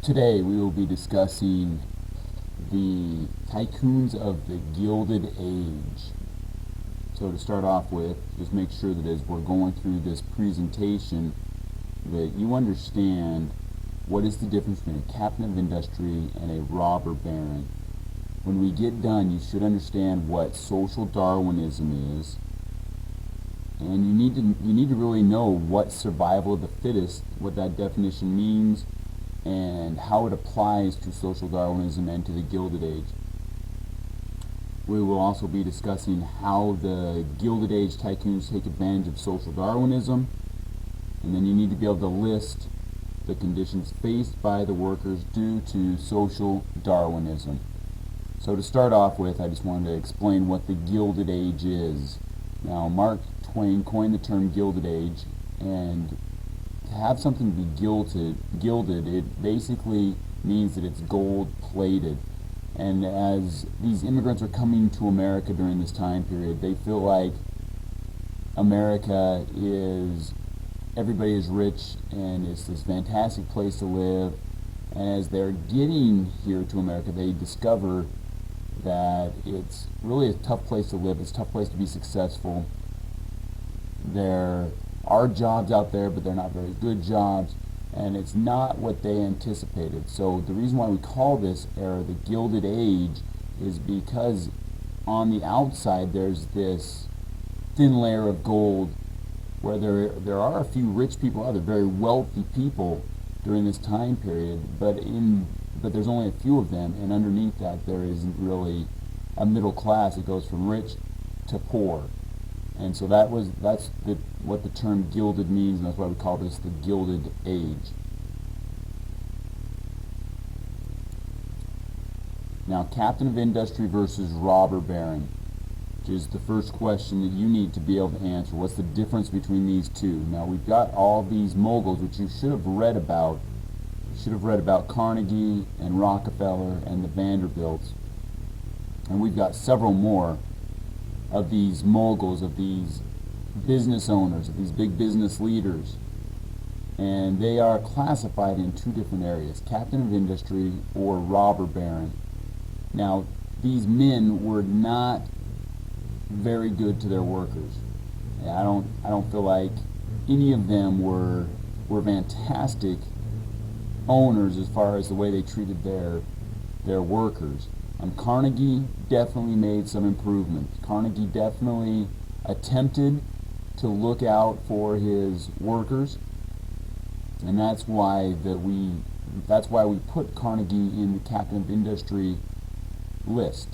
Today we will be discussing the tycoons of the Gilded Age. So to start off with, just make sure that as we're going through this presentation that you understand what is the difference between a captain of industry and a robber baron. When we get done, you should understand what social Darwinism is, and you need to really know what survival of the fittest, what that definition means, and how it applies to social Darwinism and to the Gilded Age. We will also be discussing how the Gilded Age tycoons take advantage of social Darwinism, and then you need to be able to list the conditions faced by the workers due to social Darwinism. So to start off with, I just wanted to explain what the Gilded Age is. Now, Mark Twain coined the term Gilded Age, and to have something be gilded, it basically means that it's gold-plated. And as these immigrants are coming to America during this time period, they feel like America is, everybody is rich and it's this fantastic place to live. And as they're getting here to America, they discover that it's really a tough place to live. It's a tough place to be successful. There are jobs out there, but they're not very good jobs, and it's not what they anticipated. So the reason why we call this era the Gilded Age is because on the outside there's this thin layer of gold where there are a few rich people, other very wealthy people during this time period, but there's only a few of them, and underneath that there isn't really a middle class. It goes from rich to poor. And so that's what the term gilded means, and that's why we call this the Gilded Age. Now, captain of industry versus robber baron, which is the first question that you need to be able to answer. What's the difference between these two? Now, we've got all these moguls, which you should have read about. You should have read about Carnegie and Rockefeller and the Vanderbilts. And we've got several more of these moguls, of these business owners, of these big business leaders. And they are classified in two different areas, captain of industry or robber baron. Now, these men were not very good to their workers. I don't feel like any of them were fantastic owners as far as the way they treated their workers. Carnegie definitely made some improvements. Carnegie definitely attempted to look out for his workers, and that's why we put Carnegie in the captain of industry list,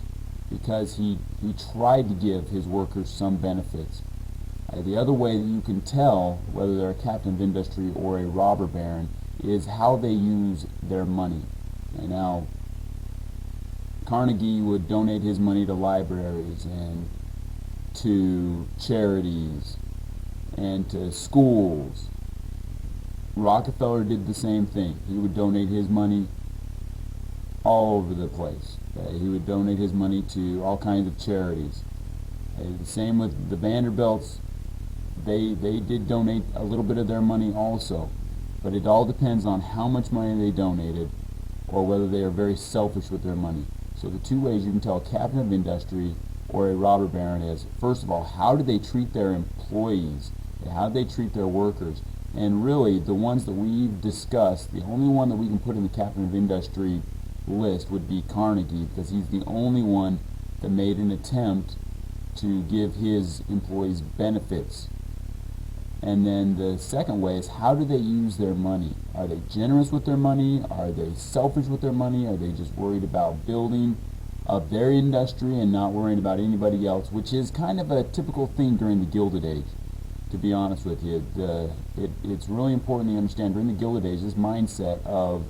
because he tried to give his workers some benefits. The other way that you can tell whether they're a captain of industry or a robber baron is how they use their money. And now, Carnegie would donate his money to libraries and to charities and to schools. Rockefeller did the same thing. He would donate his money all over the place. He would donate his money to all kinds of charities. The same with the Vanderbilts. They did donate a little bit of their money also, but it all depends on how much money they donated or whether they are very selfish with their money. So the two ways you can tell a captain of industry or a robber baron is, first of all, how do they treat their employees? How do they treat their workers? And really, the ones that we've discussed, the only one that we can put in the captain of industry list would be Carnegie, because he's the only one that made an attempt to give his employees benefits. And then the second way is, how do they use their money? Are they generous with their money? Are they selfish with their money? Are they just worried about building up their industry and not worrying about anybody else, which is kind of a typical thing during the Gilded Age, to be honest with you. It's really important to understand during the Gilded Age, this mindset of,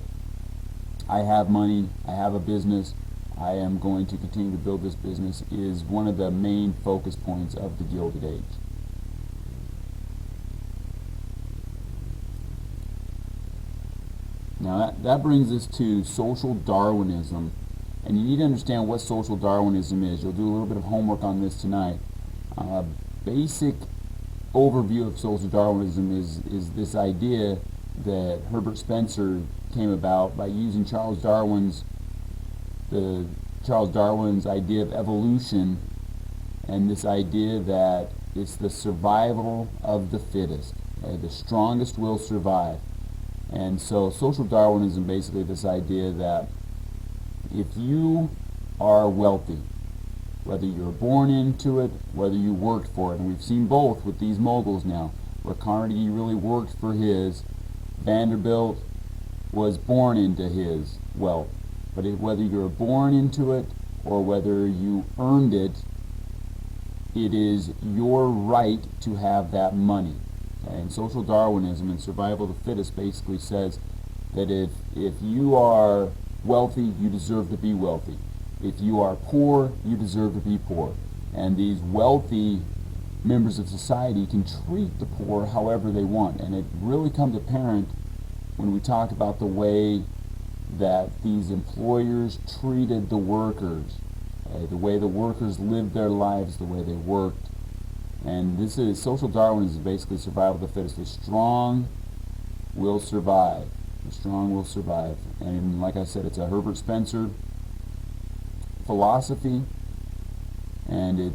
I have money, I have a business, I am going to continue to build this business, is one of the main focus points of the Gilded Age. Now that brings us to social Darwinism, and you need to understand what social Darwinism is. You'll do a little bit of homework on this tonight. Basic overview of social Darwinism is this idea that Herbert Spencer came about by using Charles Darwin's idea of evolution, and this idea that it's the survival of the fittest. The strongest will survive. And so social Darwinism, basically this idea that if you are wealthy, whether you're born into it, whether you worked for it, and we've seen both with these moguls now, where Carnegie really worked for his, Vanderbilt was born into his wealth. But whether you're born into it or whether you earned it, it is your right to have that money. And social Darwinism and survival of the fittest basically says that if you are wealthy, you deserve to be wealthy. If you are poor, you deserve to be poor. And these wealthy members of society can treat the poor however they want. And it really comes apparent when we talk about the way that these employers treated the workers, the way the workers lived their lives, the way they worked. And this is social Darwinism, is basically survival of the fittest. The strong will survive. The strong will survive. And like I said, it's a Herbert Spencer philosophy, and it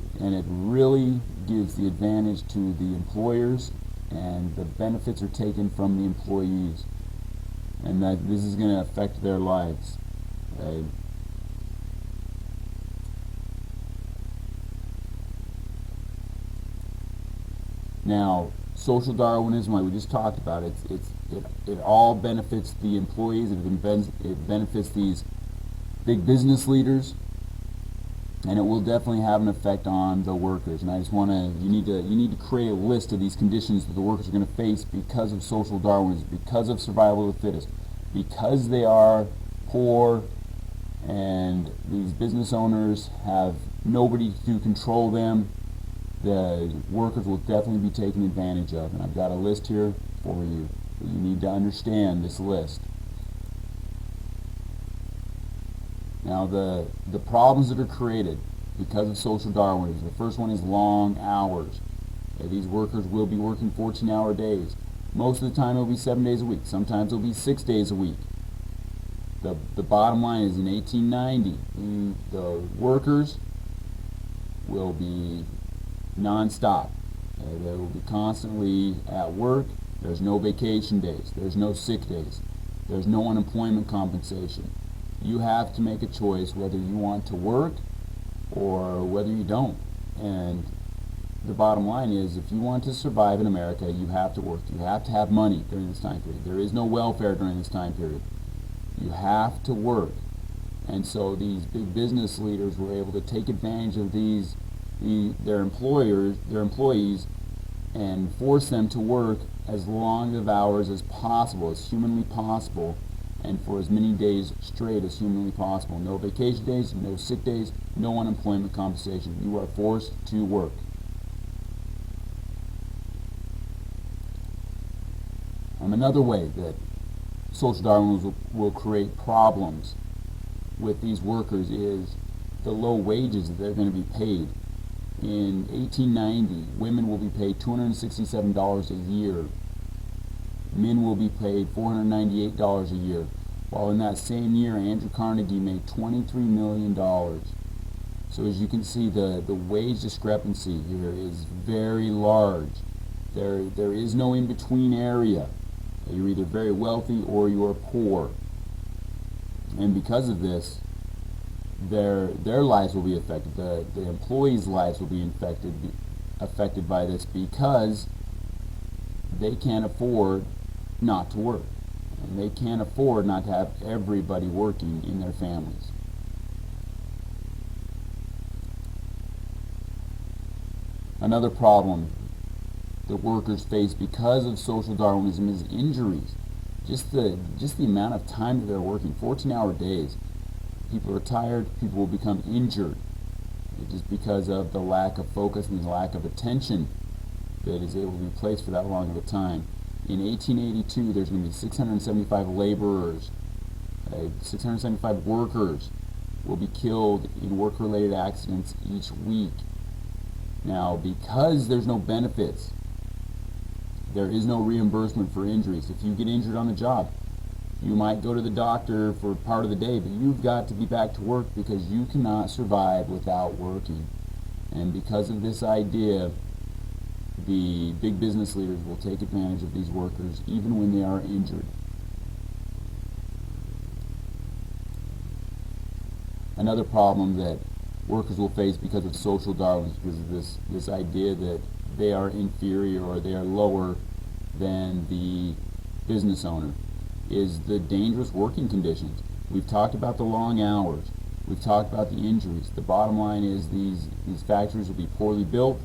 really gives the advantage to the employers, and the benefits are taken from the employees, and that this is going to affect their lives. Okay? Now, social Darwinism, like we just talked about, it all benefits the employees. It benefits these big business leaders, and it will definitely have an effect on the workers. And I just want to, you need to create a list of these conditions that the workers are going to face because of social Darwinism, because of survival of the fittest, because they are poor, and these business owners have nobody to control them. The workers will definitely be taken advantage of, and I've got a list here for you. You need to understand this list. Now, the problems that are created because of social Darwinism, the first one is long hours. Okay, these workers will be working 14-hour days. Most of the time it'll be 7 days a week. Sometimes it'll be 6 days a week. The bottom line is in 1890, the workers will be non-stop. They will be constantly at work. There's no vacation days. There's no sick days. There's no unemployment compensation. You have to make a choice whether you want to work or whether you don't. And the bottom line is, if you want to survive in America, you have to work. You have to have money during this time period. There is no welfare during this time period. You have to work. And so these big business leaders were able to take advantage of their employees, and force them to work as long of hours as possible, as humanly possible, and for as many days straight as humanly possible. No vacation days, no sick days, no unemployment compensation. You are forced to work. Another way that social Darwinism will create problems with these workers is the low wages that they're going to be paid. In 1890, women will be paid $267 a year. Men will be paid $498 a year. While in that same year, Andrew Carnegie made $23 million. So as you can see, the wage discrepancy here is very large. There is no in-between area. You're either very wealthy or you're poor. And because of this, their lives will be affected. The employees' lives will be affected by this, because they can't afford not to work. And they can't afford not to have everybody working in their families. Another problem that workers face because of social Darwinism is injuries. Just the amount of time that they're working, 14-hour days. People are tired, people will become injured just because of the lack of focus and the lack of attention that is able to be placed for that long of a time. In 1882, there's going to be 675 laborers, 675 workers will be killed in work-related accidents each week. Now, because there's no benefits, There is no reimbursement for injuries. If you get injured on the job, you might go to the doctor for part of the day, but you've got to be back to work because you cannot survive without working. And because of this idea, the big business leaders will take advantage of these workers even when they are injured. Another problem that workers will face because of social Darwinism, because of this idea that they are inferior or they are lower than the business owner, is the dangerous working conditions. We've talked about the long hours. We've talked about the injuries. The bottom line is these factories will be poorly built.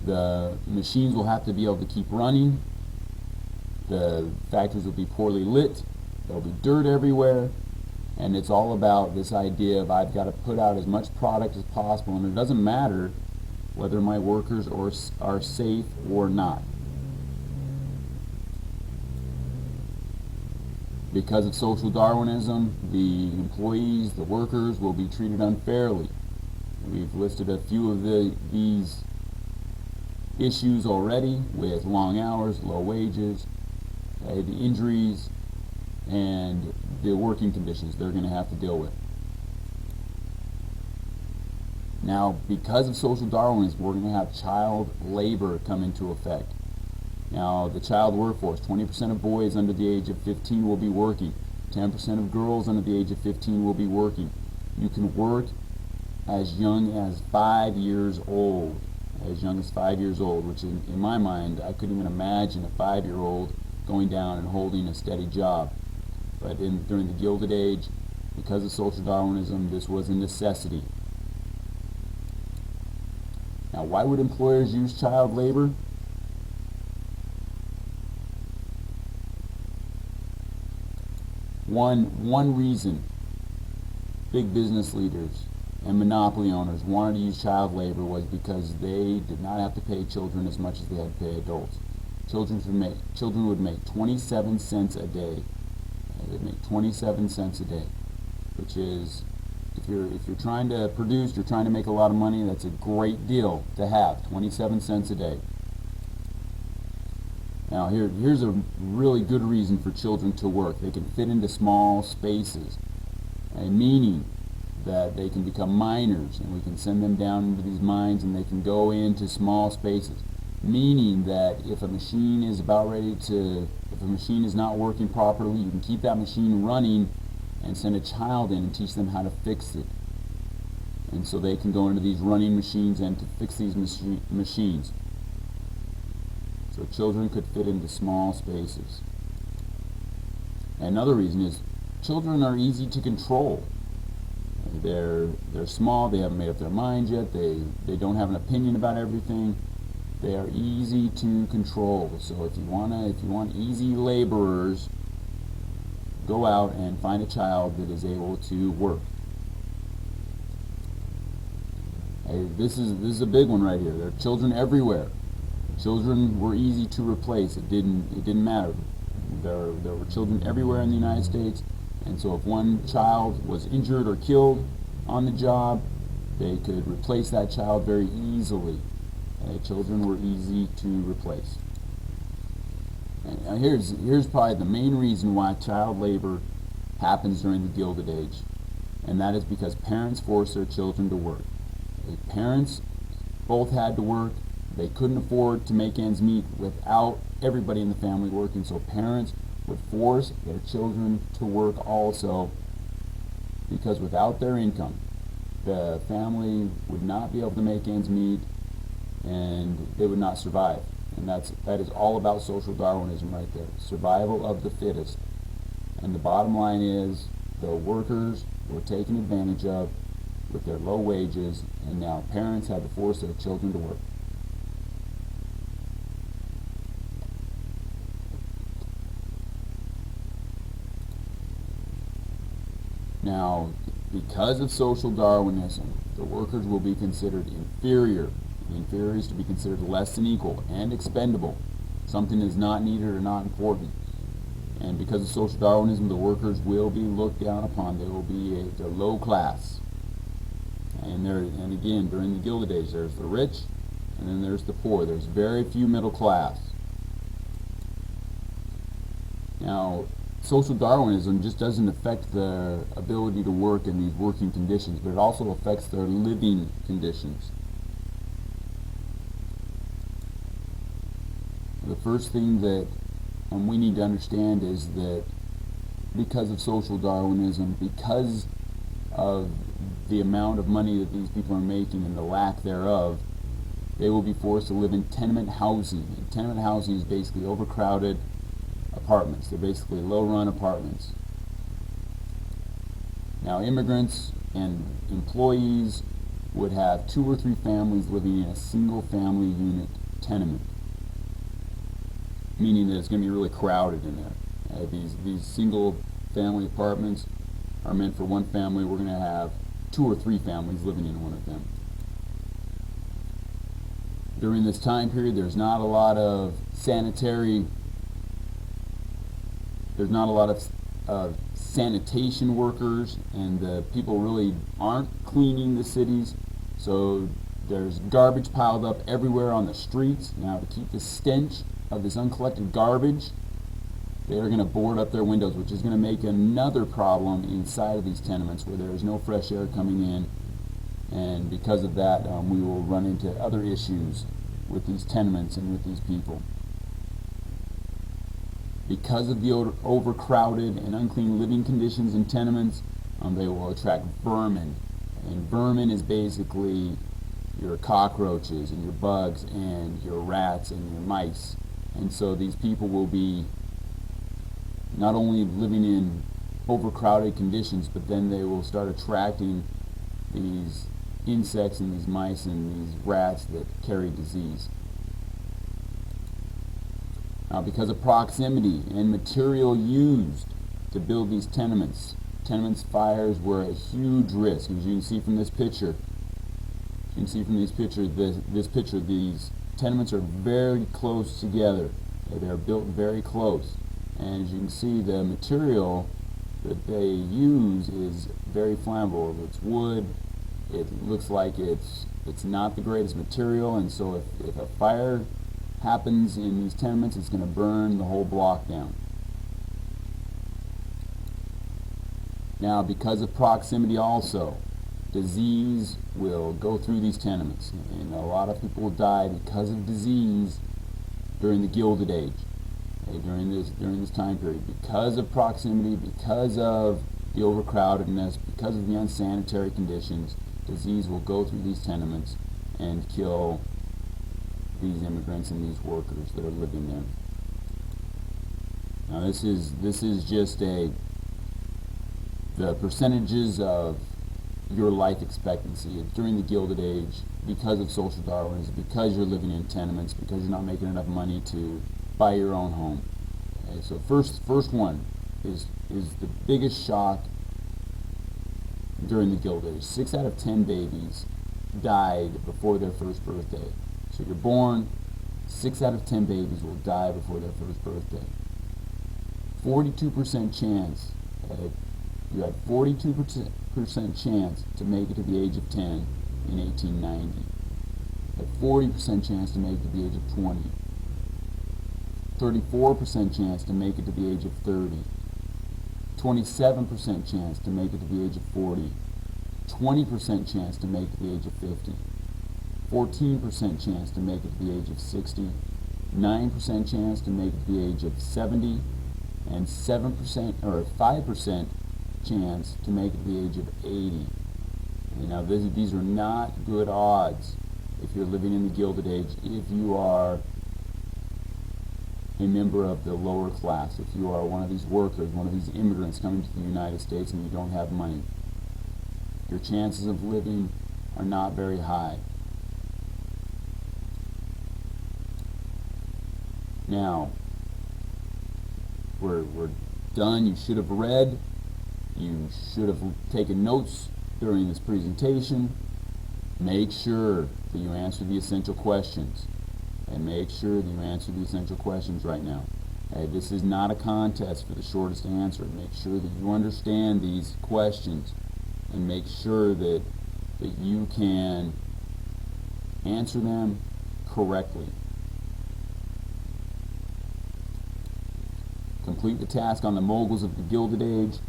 The machines will have to be able to keep running. The factories will be poorly lit. There'll be dirt everywhere. And it's all about this idea of I've got to put out as much product as possible, and it doesn't matter whether my workers are safe or not. Because of social Darwinism, the employees, the workers, will be treated unfairly. We've listed a few of these issues already, with long hours, low wages, the injuries, and the working conditions they're going to have to deal with. Now, because of social Darwinism, we're going to have child labor come into effect. Now, the child workforce, 20% of boys under the age of 15 will be working. 10% of girls under the age of 15 will be working. You can work as young as 5 years old. As young as 5 years old, which in my mind, I couldn't even imagine a 5-year-old going down and holding a steady job. But during the Gilded Age, because of social Darwinism, this was a necessity. Now, why would employers use child labor? One reason big business leaders and monopoly owners wanted to use child labor was because they did not have to pay children as much as they had to pay adults. Children would make 27 cents a day. They'd make 27 cents a day, which is, if you're trying to produce, you're trying to make a lot of money, that's a great deal to have, 27 cents a day. Now here's a really good reason for children to work. They can fit into small spaces, meaning that they can become miners, and we can send them down into these mines and they can go into small spaces, meaning that if a machine is if a machine is not working properly, you can keep that machine running and send a child in and teach them how to fix it. And so they can go into these running machines and to fix these machines. So children could fit into small spaces. Another reason is children are easy to control. They're small, they haven't made up their minds yet, they don't have an opinion about everything. They are easy to control. So if you want easy laborers, go out and find a child that is able to work. This is a big one right here. There are children everywhere. Children were easy to replace. It didn't matter. There were children everywhere in the United States, and so if one child was injured or killed on the job, they could replace that child very easily. Children were easy to replace. And here's probably the main reason why child labor happens during the Gilded Age, and that is because parents force their children to work. Parents both had to work. They couldn't afford to make ends meet without everybody in the family working, so parents would force their children to work also, because without their income, the family would not be able to make ends meet and they would not survive. And that is all about social Darwinism right there. Survival of the fittest. And the bottom line is the workers were taken advantage of with their low wages, and now parents had to force their children to work. Now, because of social Darwinism, the workers will be considered inferior. The inferior is to be considered less than equal and expendable. Something is not needed or not important. And because of social Darwinism, the workers will be looked down upon. They will be the low class. And again, during the Gilded Age, there's the rich and then there's the poor. There's very few middle class. Now, social Darwinism just doesn't affect their ability to work in these working conditions, but it also affects their living conditions. The first thing that we need to understand is that because of social Darwinism, because of the amount of money that these people are making and the lack thereof, they will be forced to live in tenement housing. And tenement housing is basically overcrowded apartments. They're basically low-run apartments. Now, immigrants and employees would have 2 or 3 families living in a single-family unit tenement, meaning that it's going to be really crowded in there. These single-family apartments are meant for one family. We're going to have 2 or 3 families living in one of them. During this time period, there's not a lot of sanitation workers, and the people really aren't cleaning the cities, so there's garbage piled up everywhere on the streets. Now, to keep the stench of this uncollected garbage, they're going to board up their windows, which is going to make another problem inside of these tenements where there is no fresh air coming in, and because of that, we will run into other issues with these tenements and with these people. Because of the overcrowded and unclean living conditions in tenements, they will attract vermin. And vermin is basically your cockroaches and your bugs and your rats and your mice. And so these people will be not only living in overcrowded conditions, but then they will start attracting these insects and these mice and these rats that carry disease. Now, because of proximity and material used to build these tenements fires were a huge risk. As you can see from this picture, these tenements are very close together. They're built very close. And as you can see, the material that they use is very flammable. It's wood. It looks like it's not the greatest material, and so if a fire happens in these tenements, it's going to burn the whole block down. Now, because of proximity also, disease will go through these tenements, and a lot of people will die because of disease during the Gilded Age, during this time period, because of proximity, because of the overcrowdedness, because of the unsanitary conditions. Disease will go through these tenements and kill these immigrants and these workers that are living there. Now, this is just the percentages of your life expectancy during the Gilded Age because of social Darwinism, because you're living in tenements, because you're not making enough money to buy your own home. Okay, so first one is the biggest shock during the Gilded Age. 6 out of 10 babies died before their first birthday. So you're born, 6 out of 10 babies will die before their first birthday. 42% chance, you had 42% chance to make it to the age of 10 in 1890. A 40% chance to make it to the age of 20. 34% chance to make it to the age of 30. 27% chance to make it to the age of 40, 20% chance to make it to the age of 50, 14% chance to make it to the age of 60, 9% chance to make it to the age of 70, and 7% or 5% chance to make it to the age of 80. Now, these are not good odds if you're living in the Gilded Age, if you are a member of the lower class, if you are one of these workers, one of these immigrants coming to the United States and you don't have money. Your chances of living are not very high. Now, we're done. You should have read. You should have taken notes during this presentation. Make sure that you answer the essential questions. And make sure that you answer the essential questions right now. This is not a contest for the shortest answer. Make sure that you understand these questions and make sure that you can answer them correctly. Complete the task on the moguls of the Gilded Age.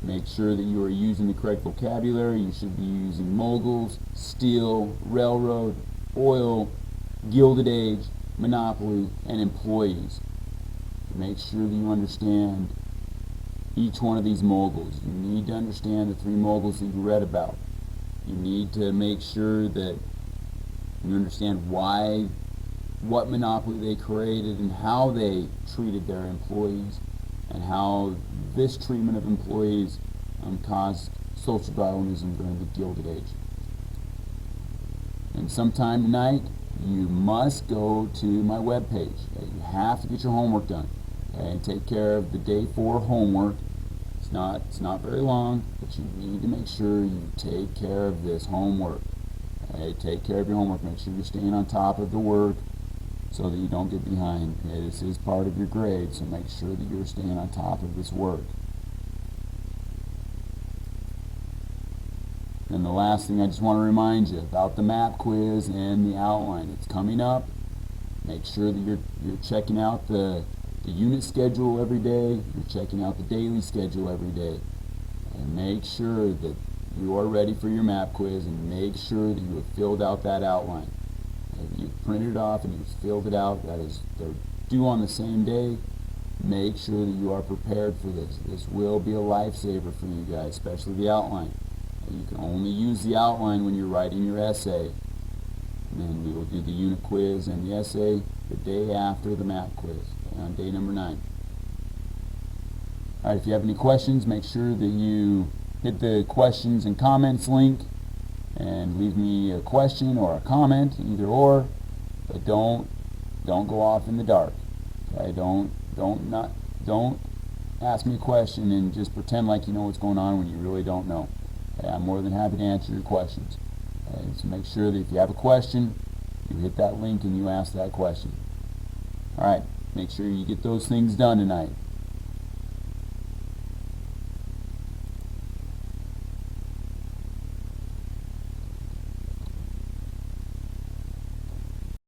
Make sure that you are using the correct vocabulary. You should be using moguls, steel, railroad, oil, Gilded Age, monopoly, and employees. Make sure that you understand each one of these moguls. You need to understand the 3 moguls that you read about. You need to make sure that you understand what monopoly they created and how they treated their employees, and how this treatment of employees caused social Darwinism during the Gilded Age. And sometime tonight, you must go to my webpage. Okay? You have to get your homework done. Okay? And take care of the day 4 homework. It's not very long, but you need to make sure you take care of this homework. Okay? Take care of your homework. Make sure you're staying on top of the work so that you don't get behind. Okay? This is part of your grade, so make sure that you're staying on top of this work. And the last thing I just want to remind you about the map quiz and the outline. It's coming up. Make sure that you're checking out the unit schedule every day. You're checking out the daily schedule every day. And make sure that you are ready for your map quiz, and make sure that you have filled out that outline. If you've printed it off and you've filled it out, that is, they're due on the same day. Make sure that you are prepared for this. This will be a lifesaver for you guys, especially the outline. You can only use the outline when you're writing your essay. And then we will do the unit quiz and the essay the day after the map quiz, on day number 9. Alright, if you have any questions, make sure that you hit the questions and comments link and leave me a question or a comment, either or, but don't go off in the dark. Okay? Don't ask me a question and just pretend like you know what's going on when you really don't know. Okay? I'm more than happy to answer your questions. Okay? So make sure that if you have a question, you hit that link and you ask that question. Alright, make sure you get those things done tonight.